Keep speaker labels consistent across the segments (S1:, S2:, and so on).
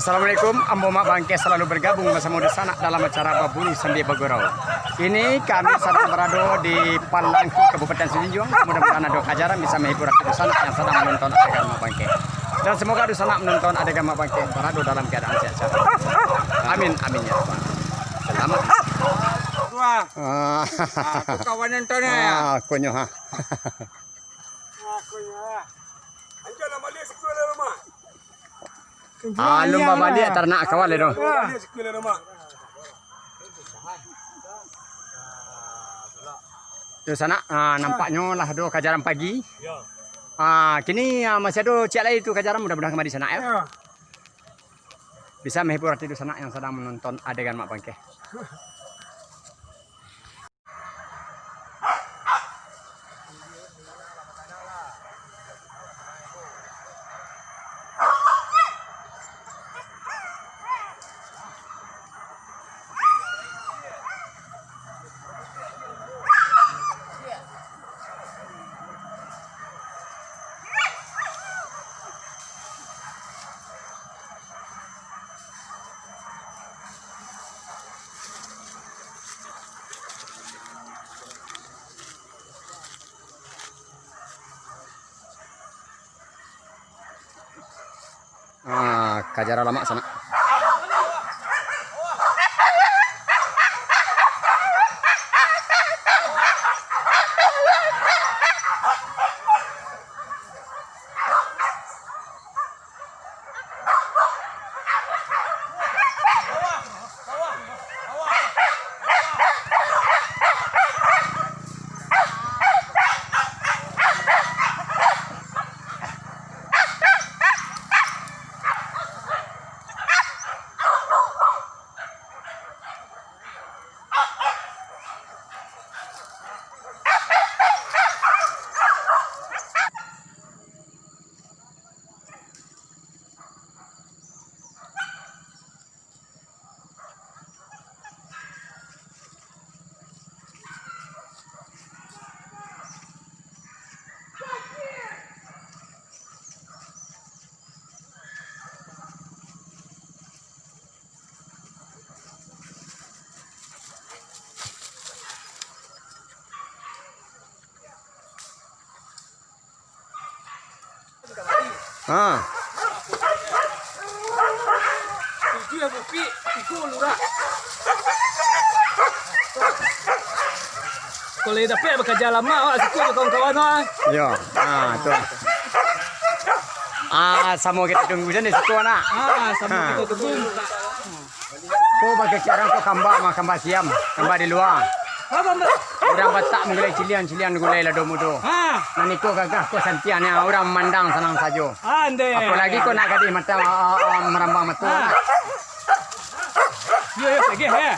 S1: Assalamualaikum, Ambo Mak Bangkeh selalu bergabung bersama di sana dalam acara Berburu sambil Berburu. Ini kami sedang berada di Palangki, Kabupaten Sijunjuang. Mudah-mudahan ada kajaran bisa menghibur di sana yang sedang menonton adegan Mak Bangkeh. Dan semoga di sana menonton adegan Mak Bangkeh berada dalam keadaan sehat. Amin, amin ya Tuhan. Selamat.
S2: Wah, aku kawan nontonnya ya.
S1: Konyo ha.
S2: Anjir nak balik sekolah rumah.
S1: Lumba balik ternak kawal itu.
S2: Balik sekolah rumah.
S1: Di sana nampaknya lah ada kajaran pagi.
S2: Ya.
S1: Kini masih ada cik lain itu kajaran, mudah-mudahan kembali di sana ya. Bisa menghibur hati di sana yang sedang menonton adegan Mak Bangkeh. Kajaran lama sana.
S2: Tujuh ya bupi, tiga lurah. Kalau dapat bekerja lama, awak suka kawan-kawan awak.
S1: Ya, tu. Sama kita tunggu je ni situ nak.
S2: Sama kita tunggu.
S1: Kau pakai cara kau kambak siam, kambak di luar. Orang Batak menggulai cilian gulai lado mudo. Nani kau gagah kau santian ya, orang memandang senang saja. Apalagi kau nak gadis mata merambang mata.
S2: Ya, lagi ya.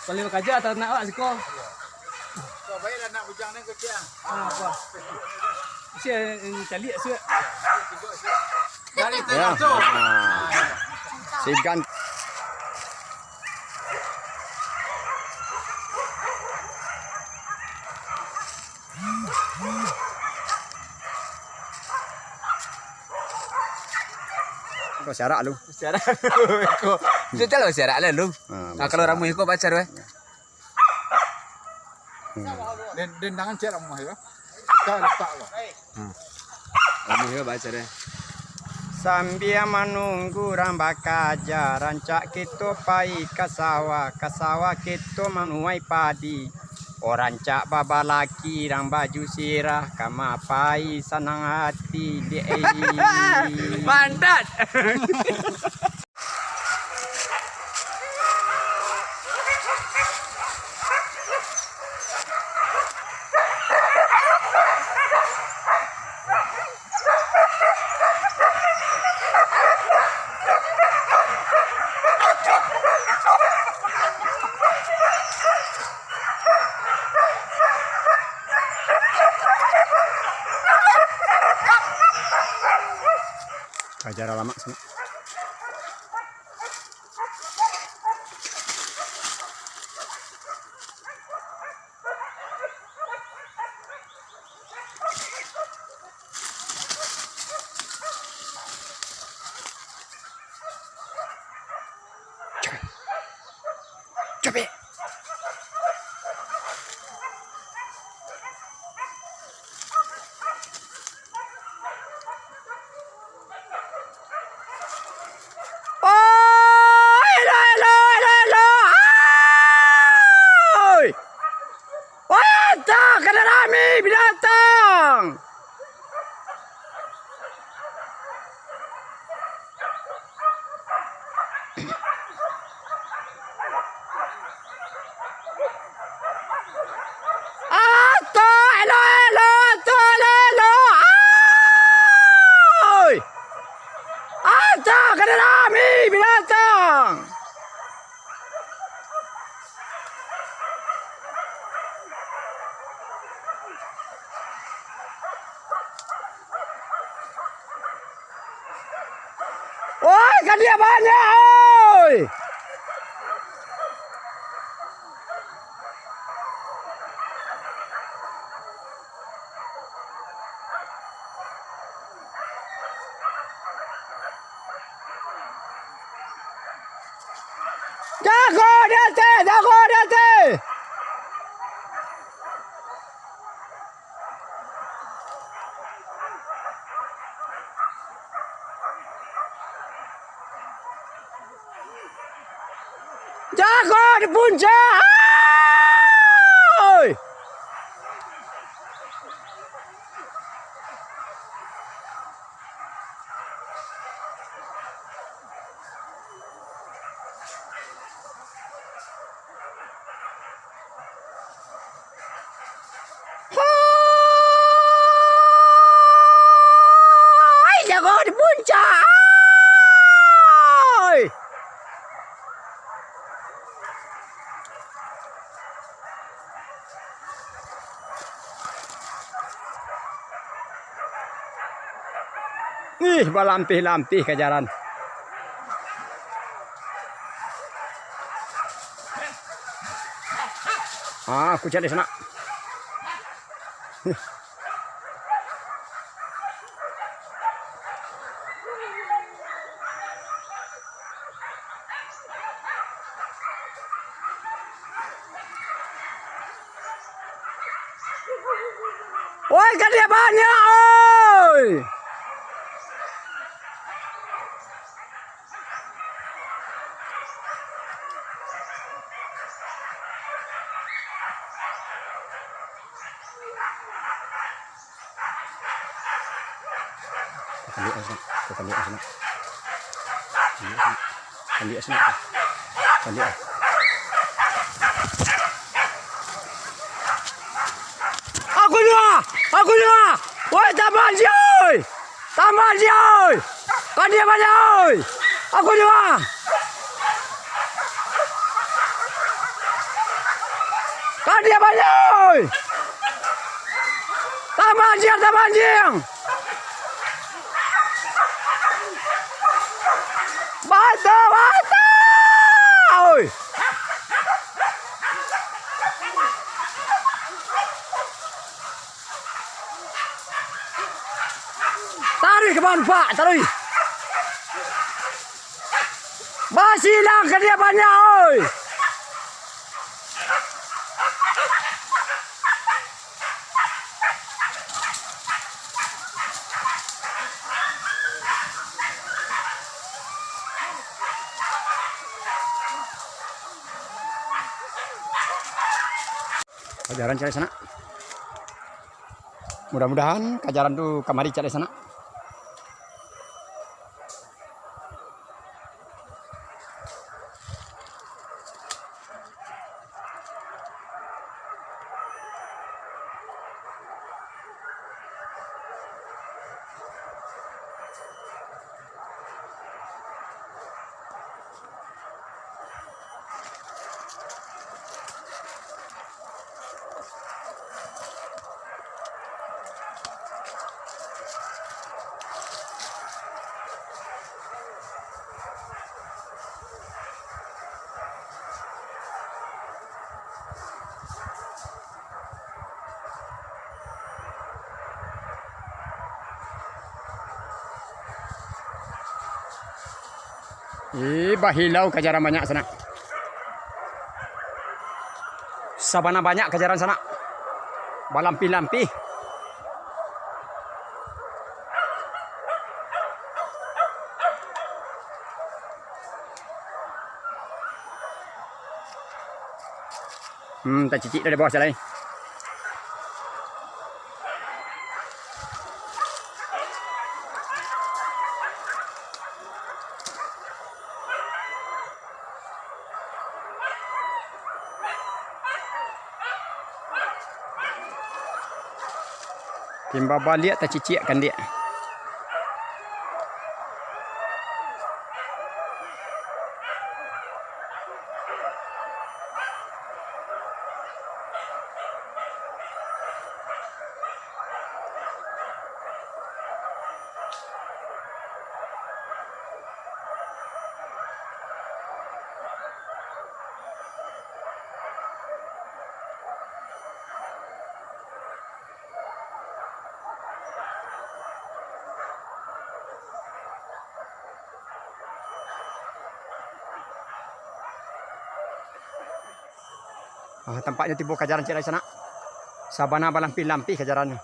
S2: Kalau kerja atau nak awak siko.
S3: Kau baiklah nak bujang ni ke tiang.
S2: Apa? Saya cari saya.
S3: Dari langsung.
S1: Sigan. Kau syarak lu.
S3: Syarat lu. Kau kita lo syarat lu. Kalau ramu ikut pacar weh. Dan tangan cek rumah ya. Kau letak lo. Ramu ikut pacar weh.
S1: Sambil menunggu rambak kajaran, cak kita pai ke sawah kita menuai padi. Orang cak baba laki rang baju sirah, kama pai senang hati di
S2: Pantat.
S1: Kajaran lama sana. Ato, elo, elo, ato, elo, elo. Ay! Ato, kadarami, binatang. Oi, kan dia banyak, oi. Jago dia teh, jago dia teh. Jago di puncak. Oi. Hai, jago di puncak. Oi. Ih, balampih-lampih kajaran. Ah, aku cari sana. Oi, kan dia banyak, oi. Aku juga, woi taman sioi, kan dia banyak, oi. Aku juga, kan dia banyak, oi. Taman siang. Bata, oi. Tarik ke bawah Pak, tarik. Basilang ke dia banyak, oi. Kajaran cari sana. Mudah-mudahan kajaran tuh kamari cari sana. Bahilau kajaran banyak sana. Sabana banyak kajaran sana. Balampi-lampi. Tak cicik dari bawah jalan. Timbaba lihat tak cicikkan dia. Tempatnya tiba kajaran cik dari sana. Sabana balampi-lampi kajarannya.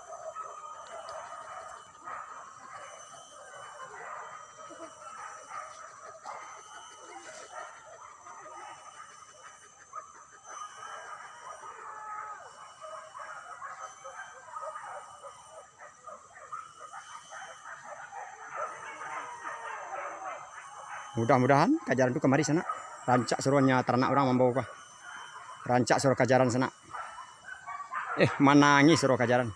S1: Mudah-mudahan kajaran itu kemari sana. Rancak suruhnya ternak orang membawa. Rancak suruh kajaran sana. Manangi suruh kajaran.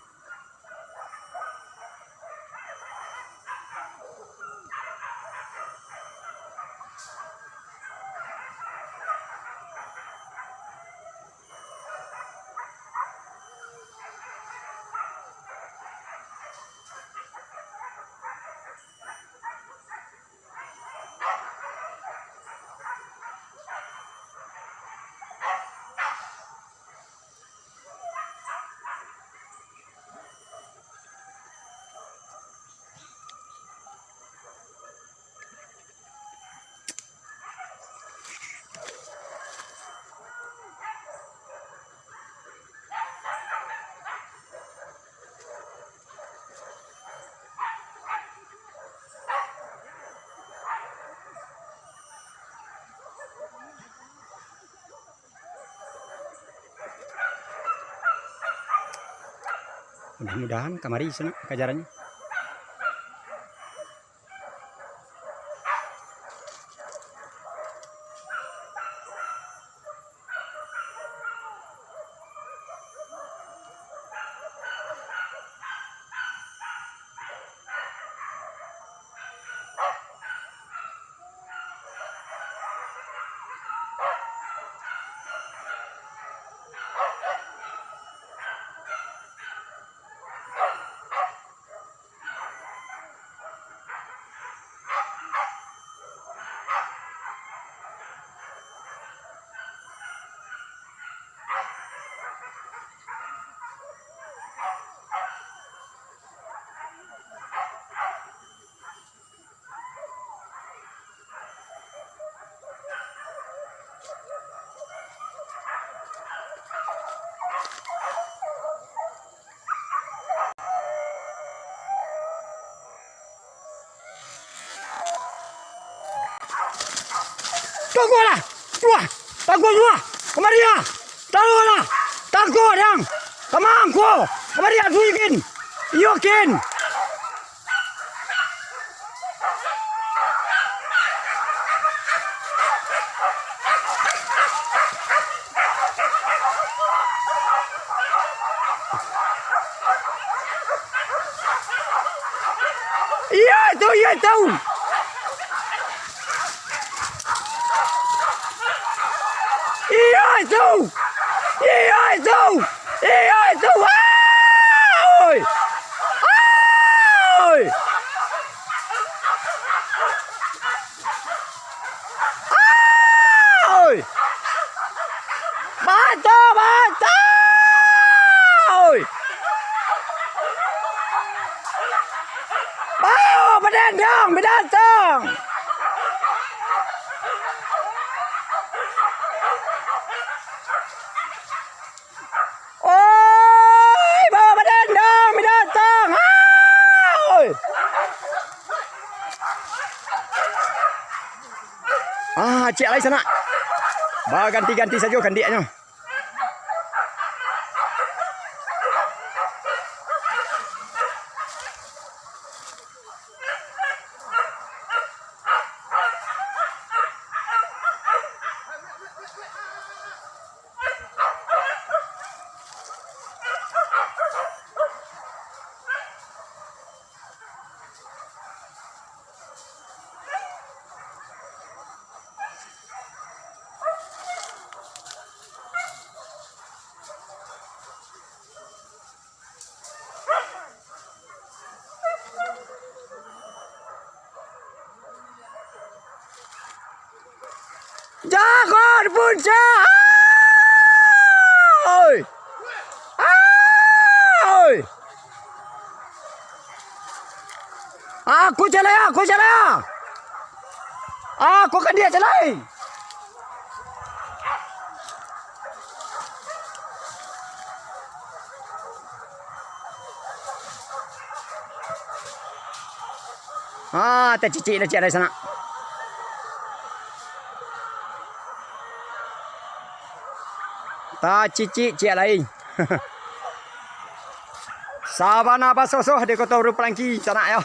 S1: Mudah-mudahan kemari sana kajarannya. Tunggulah, tunggu semua, kemari ya, tunggulah, tunggu yang, kemangku, kemari ya, duikin, yokin. Iya itu. Iya itu. Oi! Oi! Oi! Bata! Oi! Bawa binatang! Cik lagi sana. Ganti-ganti saja gandiannya. Jangan puncak. Oi. Oi. Aku jalan. Aku kan dia jalan. Tercicik dah cik dari sana. Tak cicik cik lain. Sabana basosoh di kota Berburu palangki sana ya.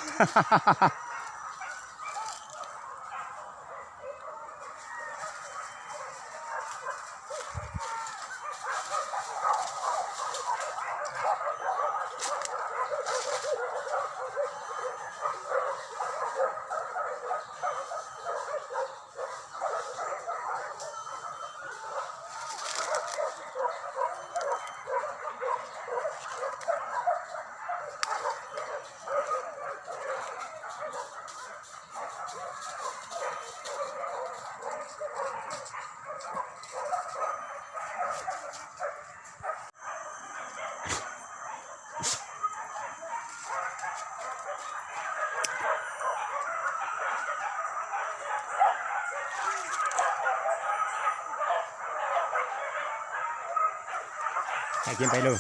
S1: Lagi sampai lu.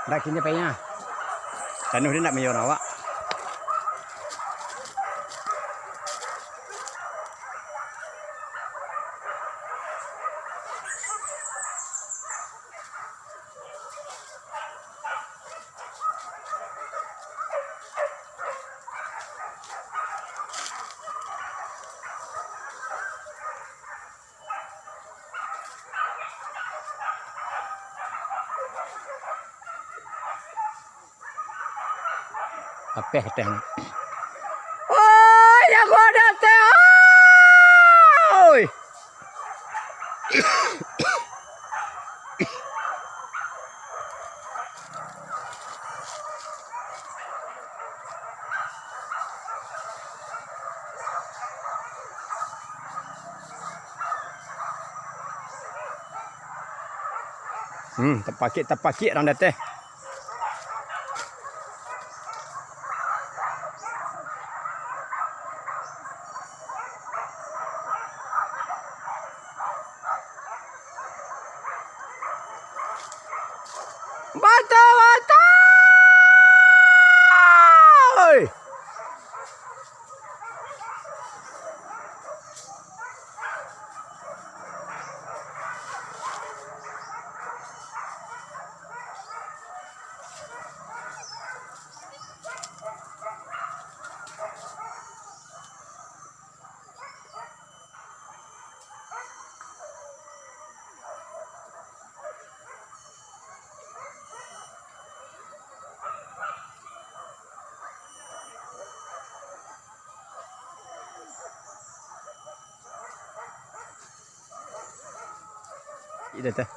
S1: Dah kini payah. Tanuh dia nak menyor awak. Apa teh? Oh, ya gua datang. Oi. Terpakik orang datang. Bata. Ini dah.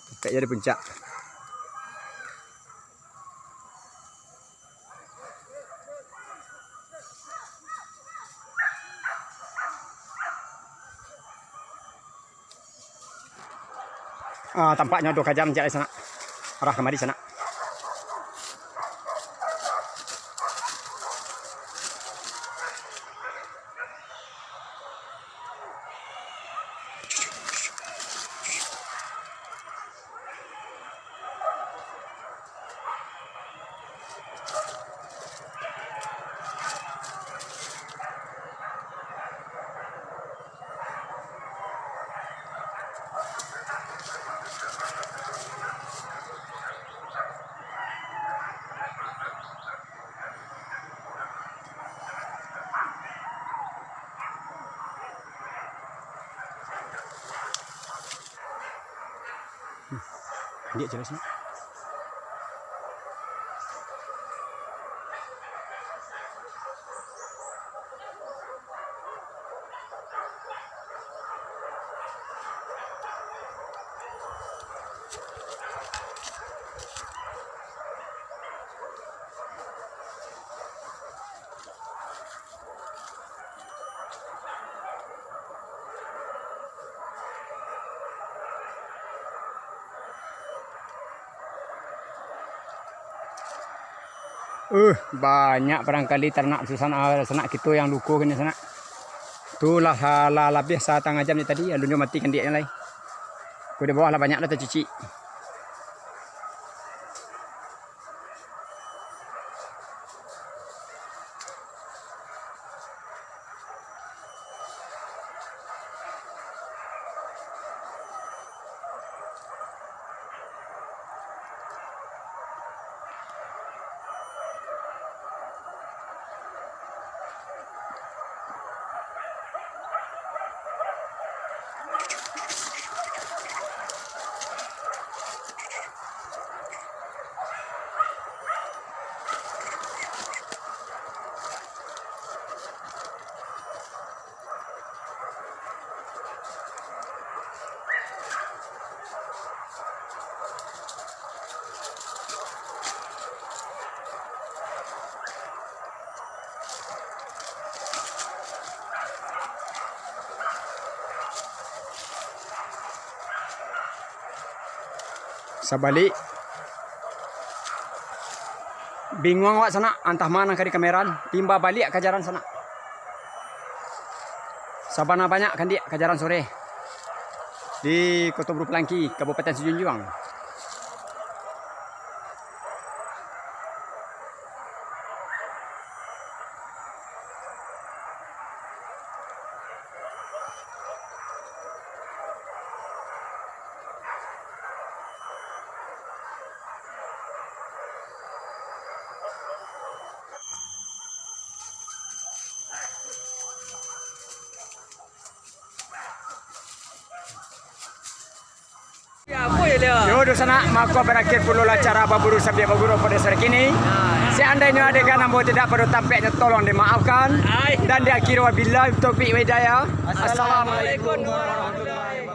S1: Sampai jadi puncak. Tampaknya 2 kajaran jalan sana. Arah kemari sana. Dia jelas ni. Banyak barangkali ternak sanak kita yang luka kena sanak. Itulah lebih 1,5 jam ni tadi, alunnya matikan dia yang lain. Ku di bawah lah banyak dah tercuci. Sabalik. Bingung awak sana, antah mana kari kameran, timba balik kajaran sana. Sabana banyak kan dia kajaran sore. Di Kota Palangki, Kabupaten Sijunjuang. Yo di sana maka berakhir pula acara Berburu sambil Berburu pada sore kini. Seandainya ada yang tidak perlu tampaknya tolong dimaafkan dan diakhiri wabillahi taufiq wa hidayah. Assalamualaikum warahmatullahi wabarakatuh.